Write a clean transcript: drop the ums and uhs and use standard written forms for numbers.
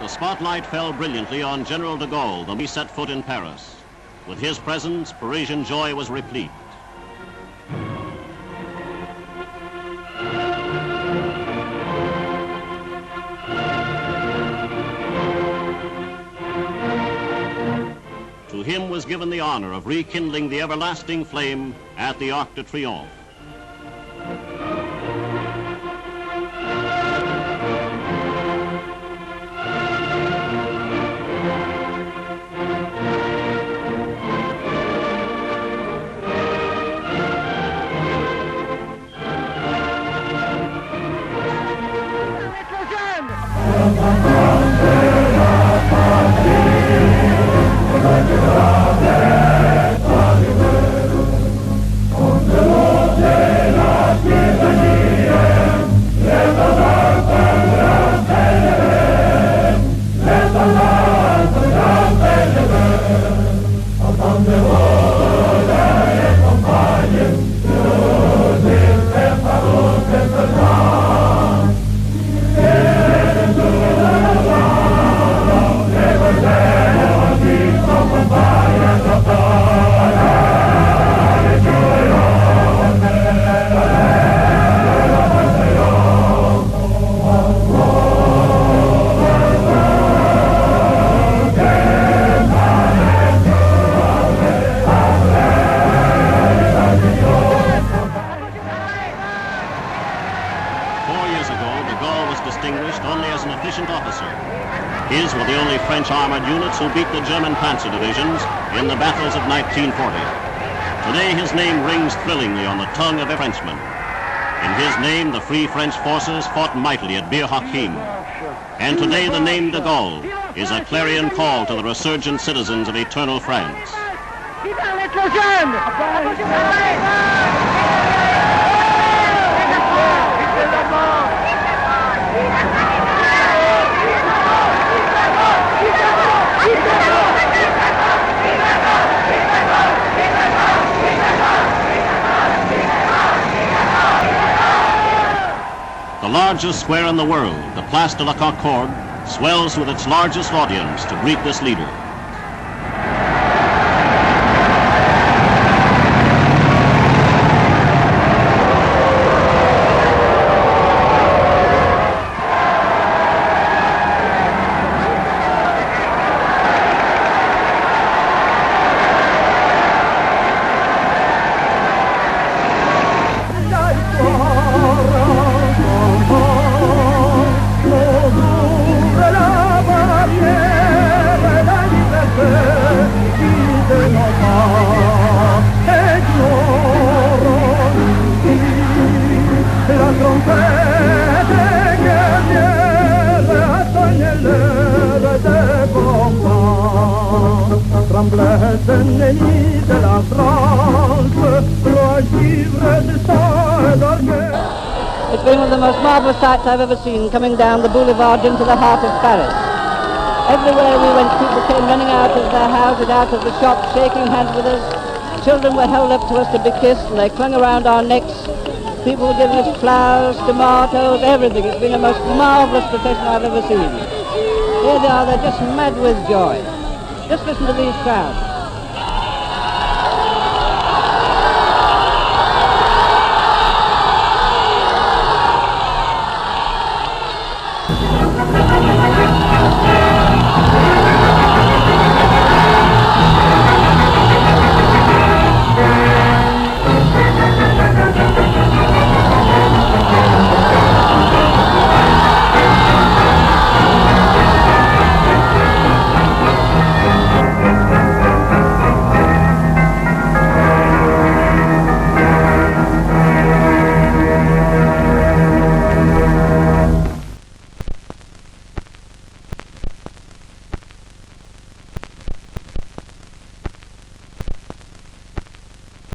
The spotlight fell brilliantly on General de Gaulle the moment he set foot in Paris. With his presence, Parisian joy was replete. To him was given the honor of rekindling the everlasting flame at the Arc de Triomphe. His were the only French armored units who beat the German panzer divisions in the battles of 1940. Today his name rings thrillingly on the tongue of every Frenchman. In his name, the Free French forces fought mightily at Bir Hakeim. And today the name de Gaulle is a clarion call to the resurgent citizens of eternal France. The largest square in the world, the Place de la Concorde, swells with its largest audience to greet this leader. It's been one of the most marvellous sights I've ever seen, coming down the boulevard into the heart of Paris. Everywhere we went, people came running out of their houses, out of the shops, shaking hands with us. Children were held up to us to be kissed, and they clung around our necks. People were giving us flowers, tomatoes, everything. It's been the most marvellous procession I've ever seen. Here they are, they're just mad with joy. Just listen to these crowds.